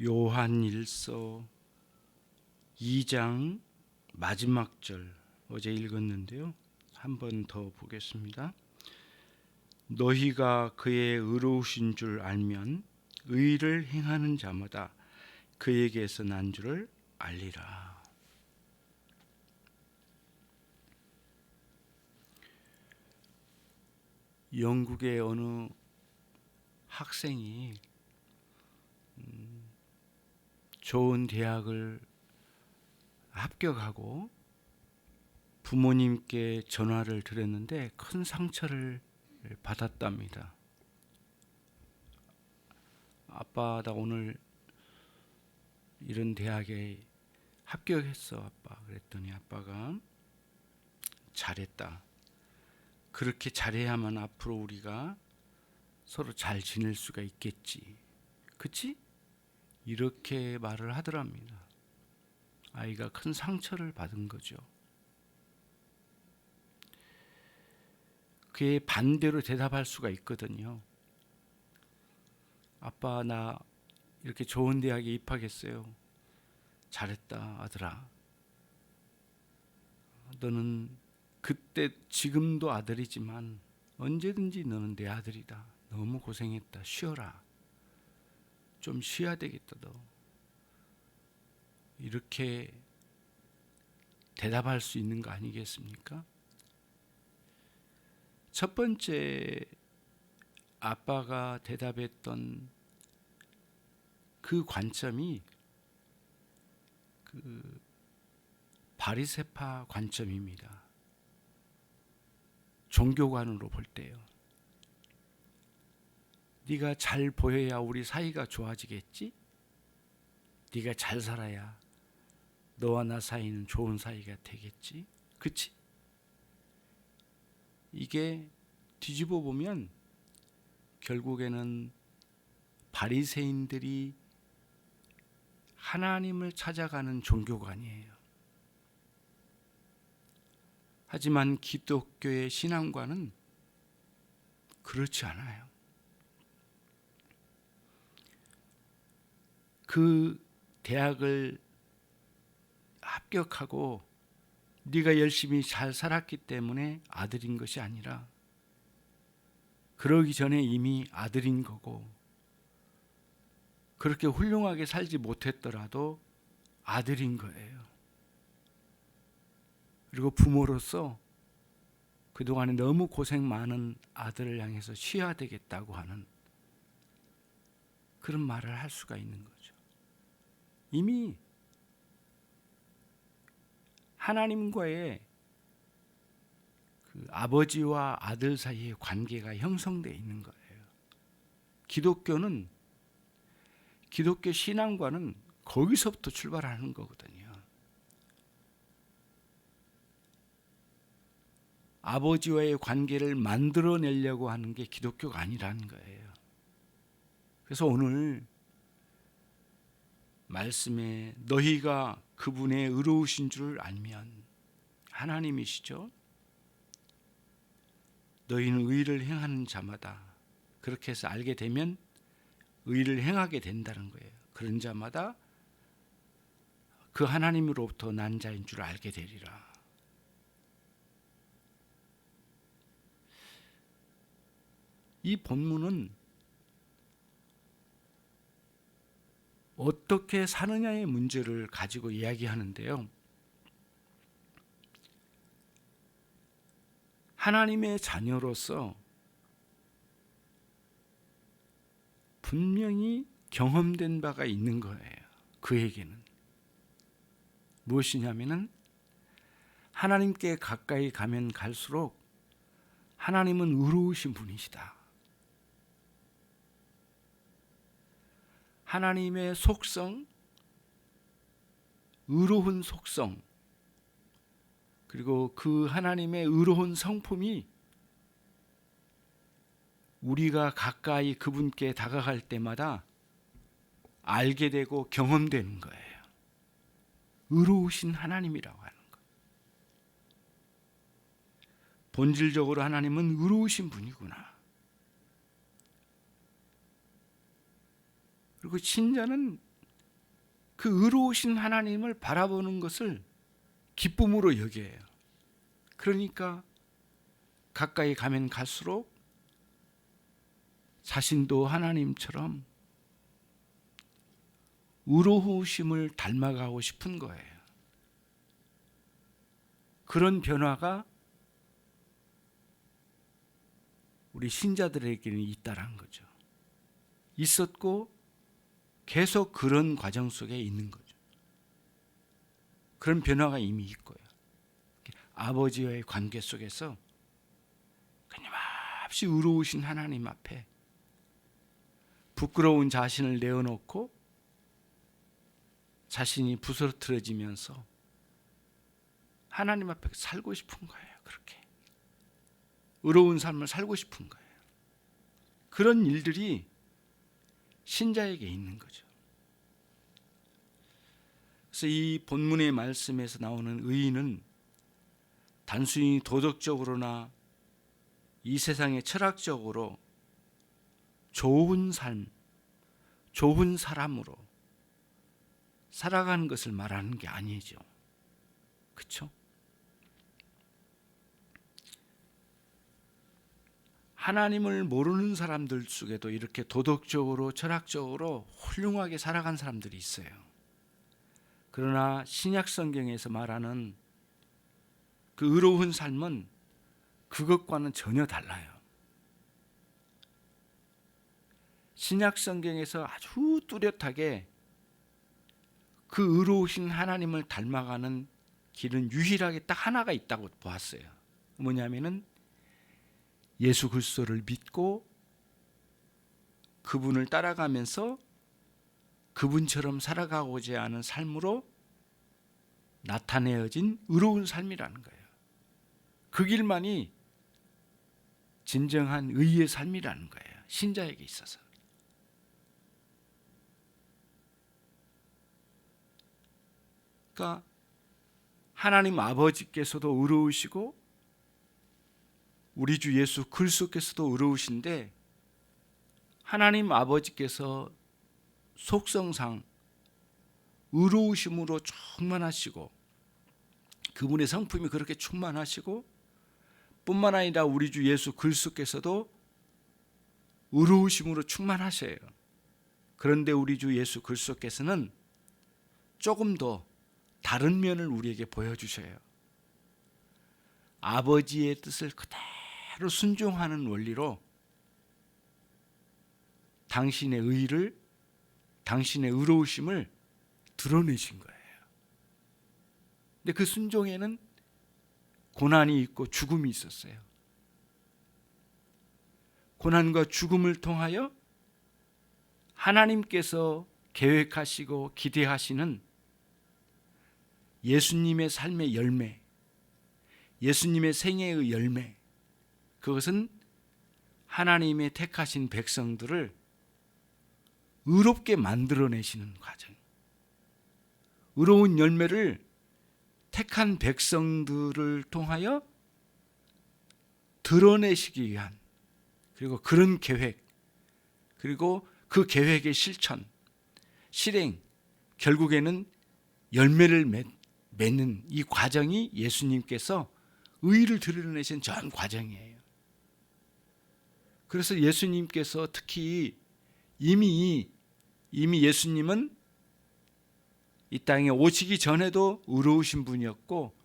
요한일서 2장 마지막 절 어제 읽었는데요. 한 번 더 보겠습니다. 너희가 그의 의로우신 줄 알면 의를 행하는 자마다 그에게서 난 줄을 알리라. 영국의 어느 학생이 좋은 대학을 합격하고 부모님께 전화를 드렸는데 큰 상처를 받았답니다. 아빠, 나 오늘 이런 대학에 합격했어, 아빠. 그랬더니 아빠가 잘했다. 그렇게 잘해야만 앞으로 우리가 서로 잘 지낼 수가 있겠지. 그치? 이렇게 말을 하더랍니다. 아이가 큰 상처를 받은 거죠. 그의 반대로 대답할 수가 있거든요. 아빠, 나 이렇게 좋은 대학에 입학했어요. 잘했다, 아들아. 너는 그때 지금도 아들이지만 언제든지 너는 내 아들이다. 너무 고생했다. 쉬어라. 좀 쉬어야 되겠다, 너. 이렇게 대답할 수 있는 거 아니겠습니까? 첫 번째 아빠가 대답했던 그 관점이 그 바리새파 관점입니다. 종교관으로 볼 때요. 네가 잘 보여야 우리 사이가 좋아지겠지? 네가 잘 살아야 너와 나 사이는 좋은 사이가 되겠지? 그치? 이게 뒤집어 보면 결국에는 바리새인들이 하나님을 찾아가는 종교관이에요. 하지만 기독교의 신앙과는 그렇지 않아요. 그 대학을 합격하고 네가 열심히 잘 살았기 때문에 아들인 것이 아니라 그러기 전에 이미 아들인 거고, 그렇게 훌륭하게 살지 못했더라도 아들인 거예요. 그리고 부모로서 그동안에 너무 고생 많은 아들을 향해서 쉬어야 되겠다고 하는 그런 말을 할 수가 있는 거죠. 이미 하나님과의 그 아버지와 아들 사이의 관계가 형성되어 있는 거예요. 기독교는, 기독교 신앙과는 거기서부터 출발하는 거거든요. 아버지와의 관계를 만들어내려고 하는 게 기독교가 아니라는 거예요. 그래서 오늘 말씀에 너희가 그분의 의로우신 줄 알면, 하나님이시죠? 너희는 의를 행하는 자마다, 그렇게 해서 알게 되면 의를 행하게 된다는 거예요. 그런 자마다 그 하나님으로부터 난 자인 줄 알게 되리라. 이 본문은 어떻게 사느냐의 문제를 가지고 이야기하는데요. 하나님의 자녀로서 분명히 경험된 바가 있는 거예요. 그에게는 무엇이냐면은 하나님께 가까이 가면 갈수록 하나님은 의로우신 분이시다. 하나님의 속성, 의로운 속성, 그리고 그 하나님의 의로운 성품이 우리가 가까이 그분께 다가갈 때마다 알게 되고 경험되는 거예요. 의로우신 하나님이라고 하는 것. 본질적으로 하나님은 의로우신 분이구나. 그리고 신자는 그 의로우신 하나님을 바라보는 것을 기쁨으로 여겨요. 그러니까 가까이 가면 갈수록 자신도 하나님처럼 의로우심을 닮아가고 싶은 거예요. 그런 변화가 우리 신자들에게는 있다라는 거죠. 있었고 계속 그런 과정 속에 있는 거죠. 그런 변화가 이미 있고요. 아버지와의 관계 속에서 끊임없이 의로우신 하나님 앞에 부끄러운 자신을 내어놓고 자신이 부스러뜨려지면서 하나님 앞에 살고 싶은 거예요. 그렇게 의로운 삶을 살고 싶은 거예요. 그런 일들이 신자에게 있는 거죠. 그래서 이 본문의 말씀에서 나오는 의인은 단순히 도덕적으로나 이 세상의 철학적으로 좋은 삶, 좋은 사람으로 살아가는 것을 말하는 게 아니죠. 그렇죠? 하나님을 모르는 사람들 속에도 이렇게 도덕적으로 철학적으로 훌륭하게 살아간 사람들이 있어요. 그러나 신약 성경에서 말하는 그 의로운 삶은 그것과는 전혀 달라요. 신약 성경에서 아주 뚜렷하게 그 의로우신 하나님을 닮아가는 길은 유일하게 딱 하나가 있다고 보았어요. 뭐냐면은 예수 그리스도를 믿고 그분을 따라가면서 그분처럼 살아가고자 하는 삶으로 나타내어진 의로운 삶이라는 거예요. 그 길만이 진정한 의의 삶이라는 거예요. 신자에게 있어서. 그러니까 하나님 아버지께서도 의로우시고 우리 주 예수 그리스도께서도 의로우신데 하나님 아버지께서 속성상 의로우심으로 충만하시고 그분의 성품이 그렇게 충만하시고 뿐만 아니라 우리 주 예수 그리스도께서도 의로우심으로 충만하셔요. 그런데 우리 주 예수 그리스도께서는 조금 더 다른 면을 우리에게 보여주셔요. 아버지의 뜻을 그대로 순종하는 원리로 당신의 의를, 당신의 의로우심을 드러내신 거예요. 근데 그 순종에는 고난이 있고 죽음이 있었어요. 고난과 죽음을 통하여 하나님께서 계획하시고 기대하시는 예수님의 삶의 열매, 예수님의 생애의 열매, 그것은 하나님의 택하신 백성들을 의롭게 만들어내시는 과정, 의로운 열매를 택한 백성들을 통하여 드러내시기 위한, 그리고 그런 계획, 그리고 그 계획의 실천, 실행, 결국에는 열매를 맺는 이 과정이 예수님께서 의를 드러내신 전 과정이에요. 그래서 예수님께서 특히 이미 예수님은 이 땅에 오시기 전에도 의로우신 분이었고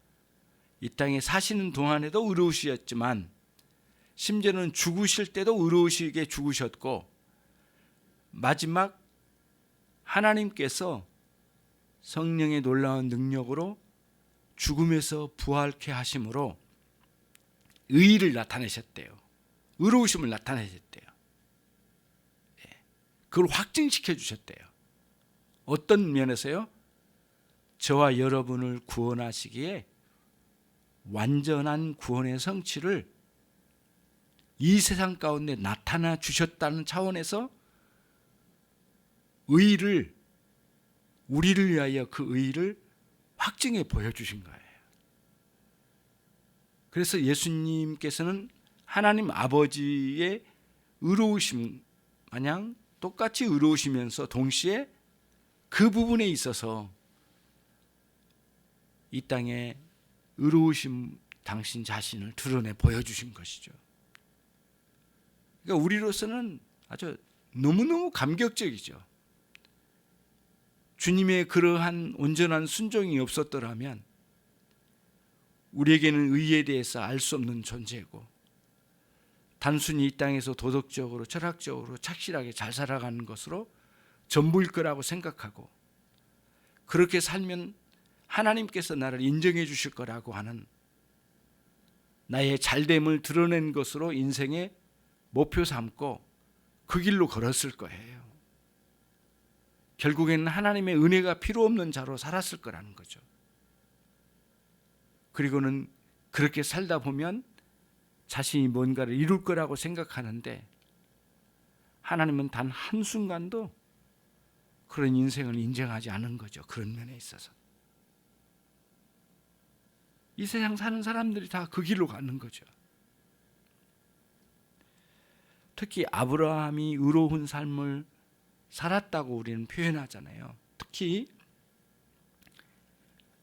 이 땅에 사시는 동안에도 의로우셨지만 심지어는 죽으실 때도 의로우시게 죽으셨고 마지막 하나님께서 성령의 놀라운 능력으로 죽음에서 부활케 하심으로 의를 나타내셨대요. 의로우심을 나타내셨대요. 그걸 확증시켜 주셨대요. 어떤 면에서요? 저와 여러분을 구원하시기에 완전한 구원의 성취를 이 세상 가운데 나타나 주셨다는 차원에서 의를, 우리를 위하여 그 의를 확증해 보여주신 거예요. 그래서 예수님께서는 하나님 아버지의 의로우심 마냥 똑같이 의로우시면서 동시에 그 부분에 있어서 이 땅에 의로우신 당신 자신을 드러내 보여주신 것이죠. 그러니까 우리로서는 아주 너무너무 감격적이죠. 주님의 그러한 온전한 순종이 없었더라면 우리에게는 의에 대해서 알 수 없는 존재고, 단순히 이 땅에서 도덕적으로 철학적으로 착실하게 잘 살아가는 것으로 전부일 거라고 생각하고, 그렇게 살면 하나님께서 나를 인정해 주실 거라고 하는 나의 잘됨을 드러낸 것으로 인생의 목표 삼고 그 길로 걸었을 거예요. 결국에는 하나님의 은혜가 필요 없는 자로 살았을 거라는 거죠. 그리고는 그렇게 살다 보면 자신이 뭔가를 이룰 거라고 생각하는데, 하나님은 단 한순간도 그런 인생을 인정하지 않은 거죠. 그런 면에 있어서 이 세상 사는 사람들이 다 그 길로 가는 거죠. 특히 아브라함이 의로운 삶을 살았다고 우리는 표현하잖아요. 특히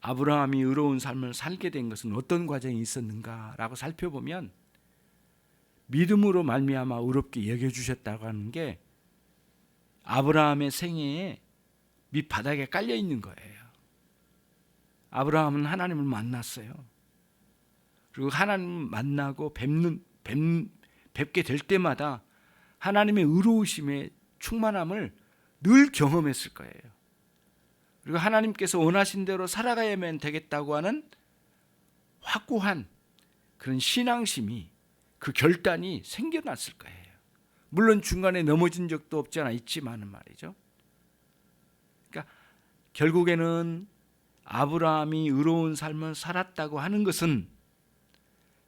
아브라함이 의로운 삶을 살게 된 것은 어떤 과정이 있었는가라고 살펴보면, 믿음으로 말미암아 의롭게 여겨주셨다고 하는 게 아브라함의 생애에 밑바닥에 깔려 있는 거예요. 아브라함은 하나님을 만났어요. 그리고 하나님을 만나고 뵙게 될 때마다 하나님의 의로우심의 충만함을 늘 경험했을 거예요. 그리고 하나님께서 원하신 대로 살아가야만 되겠다고 하는 확고한 그런 신앙심이, 그 결단이 생겨났을 거예요. 물론 중간에 넘어진 적도 없지 않아 있지만은 말이죠. 그러니까 결국에는 아브라함이 의로운 삶을 살았다고 하는 것은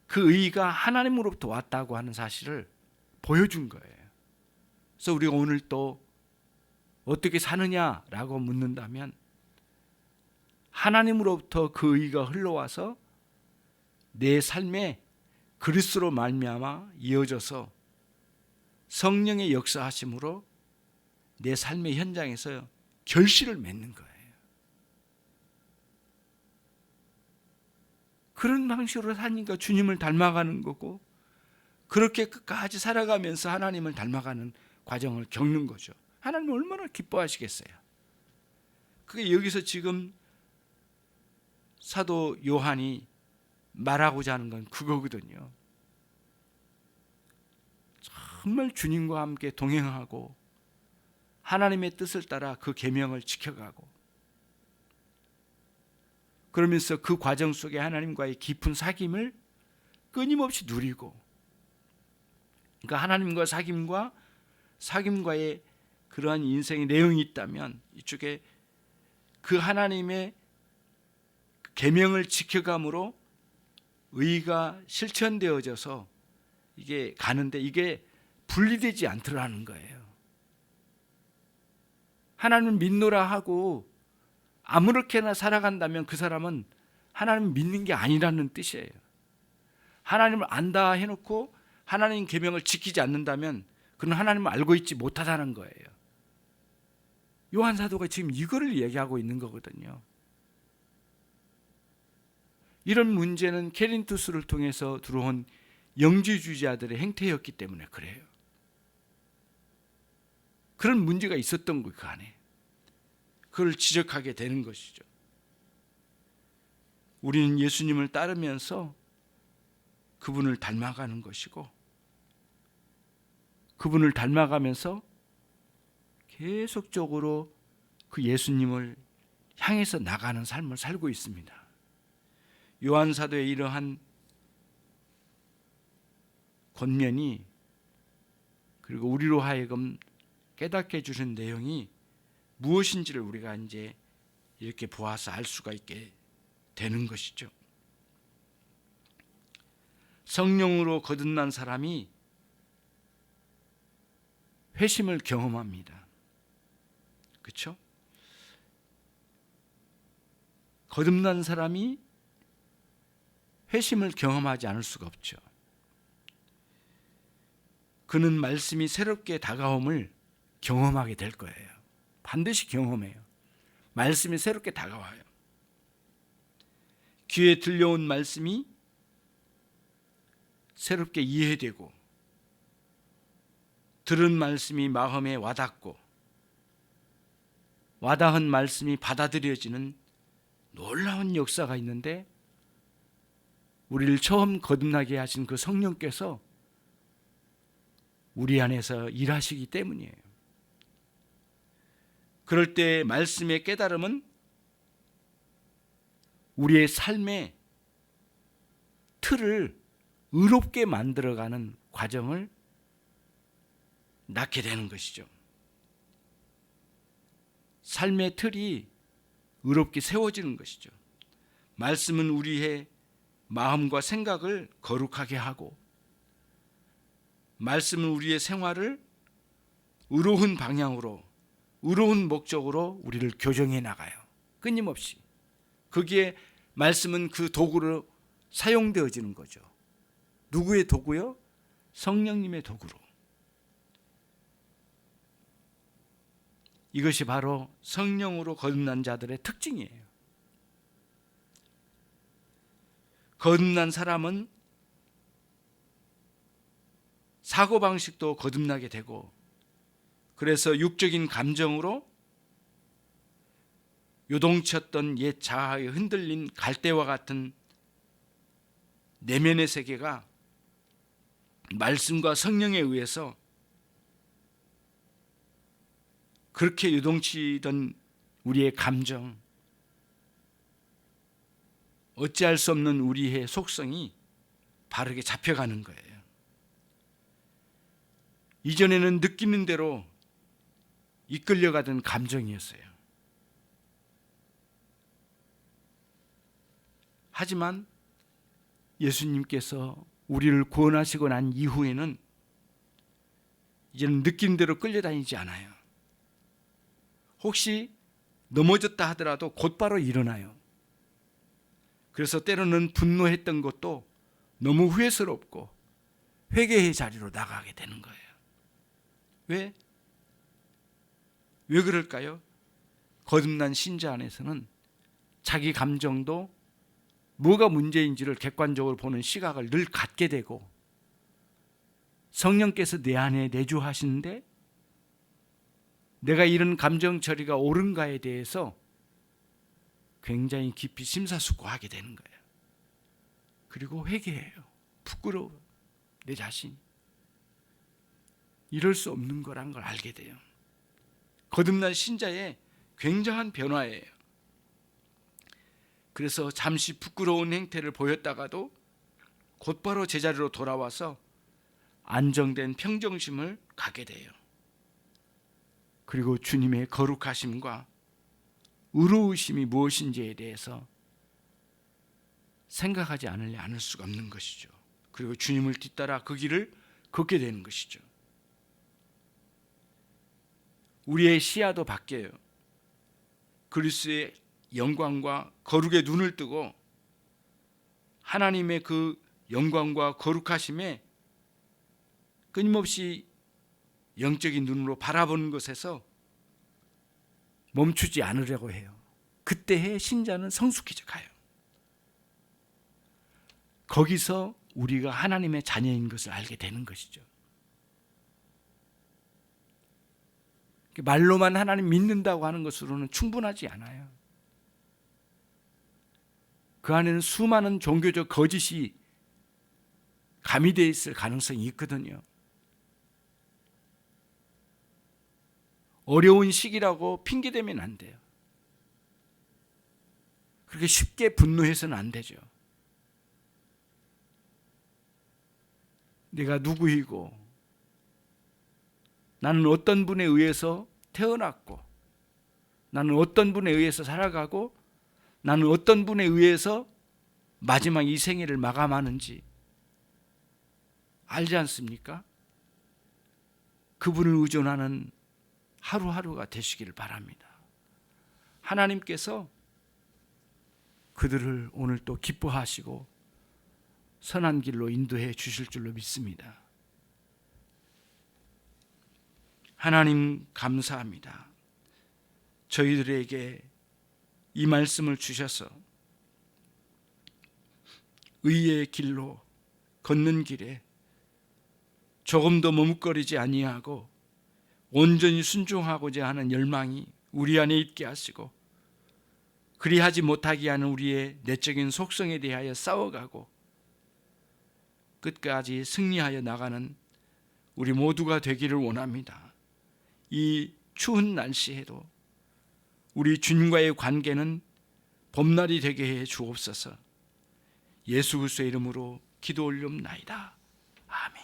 그 의가 하나님으로부터 왔다고 하는 사실을 보여준 거예요. 그래서 우리가 오늘 또 어떻게 사느냐라고 묻는다면, 하나님으로부터 그 의가 흘러와서 내 삶에 그리스도로 말미암아 이어져서 성령의 역사하심으로 내 삶의 현장에서 결실을 맺는 거예요. 그런 방식으로 사니까 주님을 닮아가는 거고, 그렇게 끝까지 살아가면서 하나님을 닮아가는 과정을 겪는 거죠. 하나님 얼마나 기뻐하시겠어요. 그게 여기서 지금 사도 요한이 말하고자 하는 건 그거거든요. 정말 주님과 함께 동행하고 하나님의 뜻을 따라 그 계명을 지켜가고, 그러면서 그 과정 속에 하나님과의 깊은 사귐을 끊임없이 누리고, 그러니까 하나님과 사귐과의 그러한 인생의 내용이 있다면, 이쪽에 그 하나님의 계명을 지켜감으로 의가 실천되어져서 이게 가는데, 이게 분리되지 않더라는 거예요. 하나님을 믿노라 하고 아무렇게나 살아간다면 그 사람은 하나님을 믿는 게 아니라는 뜻이에요. 하나님을 안다 해놓고 하나님 계명을 지키지 않는다면 그는 하나님을 알고 있지 못하다는 거예요. 요한 사도가 지금 이거를 얘기하고 있는 거거든요. 이런 문제는 케린투스를 통해서 들어온 영지주의자들의 행태였기 때문에 그래요. 그런 문제가 있었던 거예요. 그 안에 그걸 지적하게 되는 것이죠. 우리는 예수님을 따르면서 그분을 닮아가는 것이고, 그분을 닮아가면서 계속적으로 그 예수님을 향해서 나가는 삶을 살고 있습니다. 요한 사도의 이러한 권면이, 그리고 우리로 하여금 깨닫게 해주신 내용이 무엇인지를 우리가 이제 이렇게 보아서 알 수가 있게 되는 것이죠. 성령으로 거듭난 사람이 회심을 경험합니다. 그렇죠? 거듭난 사람이 회심을 경험하지 않을 수가 없죠. 그는 말씀이 새롭게 다가옴을 경험하게 될 거예요. 반드시 경험해요. 말씀이 새롭게 다가와요. 귀에 들려온 말씀이 새롭게 이해되고, 들은 말씀이 마음에 와닿고, 와닿은 말씀이 받아들여지는 놀라운 역사가 있는데, 우리를 처음 거듭나게 하신 그 성령께서 우리 안에서 일하시기 때문이에요. 그럴 때 말씀의 깨달음은 우리의 삶의 틀을 의롭게 만들어가는 과정을 낳게 되는 것이죠. 삶의 틀이 의롭게 세워지는 것이죠. 말씀은 우리의 마음과 생각을 거룩하게 하고, 말씀은 우리의 생활을 의로운 방향으로, 의로운 목적으로 우리를 교정해 나가요. 끊임없이. 거기에 말씀은 그 도구로 사용되어지는 거죠. 누구의 도구요? 성령님의 도구로. 이것이 바로 성령으로 거듭난 자들의 특징이에요. 거듭난 사람은 사고방식도 거듭나게 되고, 그래서 육적인 감정으로 요동쳤던 옛 자아에 흔들린 갈대와 같은 내면의 세계가 말씀과 성령에 의해서 그렇게 요동치던 우리의 감정, 어찌할 수 없는 우리의 속성이 바르게 잡혀가는 거예요. 이전에는 느끼는 대로 이끌려가던 감정이었어요. 하지만 예수님께서 우리를 구원하시고 난 이후에는 이제는 느끼는 대로 끌려다니지 않아요. 혹시 넘어졌다 하더라도 곧바로 일어나요. 그래서 때로는 분노했던 것도 너무 후회스럽고 회개의 자리로 나가게 되는 거예요. 왜? 왜 그럴까요? 거듭난 신자 안에서는 자기 감정도 뭐가 문제인지를 객관적으로 보는 시각을 늘 갖게 되고, 성령께서 내 안에 내주하시는데 내가 이런 감정 처리가 옳은가에 대해서 굉장히 깊이 심사숙고하게 되는 거예요. 그리고 회개해요. 부끄러워. 내 자신. 이럴 수 없는 거란 걸 알게 돼요. 거듭난 신자의 굉장한 변화예요. 그래서 잠시 부끄러운 행태를 보였다가도 곧바로 제자리로 돌아와서 안정된 평정심을 갖게 돼요. 그리고 주님의 거룩하심과 의로우심이 무엇인지에 대해서 생각하지 않을 수가 없는 것이죠. 그리고 주님을 뒤따라 그 길을 걷게 되는 것이죠. 우리의 시야도 바뀌어요. 그리스도의 영광과 거룩의 눈을 뜨고 하나님의 그 영광과 거룩하심에 끊임없이 영적인 눈으로 바라보는 것에서 멈추지 않으려고 해요. 그때의 신자는 성숙해져 가요. 거기서 우리가 하나님의 자녀인 것을 알게 되는 것이죠. 말로만 하나님 믿는다고 하는 것으로는 충분하지 않아요. 그 안에는 수많은 종교적 거짓이 가미되어 있을 가능성이 있거든요. 어려운 시기라고 핑계대면 안 돼요. 그렇게 쉽게 분노해서는 안 되죠. 내가 누구이고 나는 어떤 분에 의해서 태어났고 나는 어떤 분에 의해서 살아가고 나는 어떤 분에 의해서 마지막 이 생애를 마감하는지 알지 않습니까? 그분을 의존하는 하루하루가 되시기를 바랍니다. 하나님께서 그들을 오늘 또 기뻐하시고 선한 길로 인도해 주실 줄로 믿습니다. 하나님 감사합니다. 저희들에게 이 말씀을 주셔서 의의 길로 걷는 길에 조금도 머뭇거리지 아니하고 온전히 순종하고자 하는 열망이 우리 안에 있게 하시고, 그리하지 못하게 하는 우리의 내적인 속성에 대하여 싸워가고 끝까지 승리하여 나가는 우리 모두가 되기를 원합니다. 이 추운 날씨에도 우리 주님과의 관계는 봄날이 되게 해 주옵소서. 예수 그리스도의 이름으로 기도 올리옵나이다. 아멘.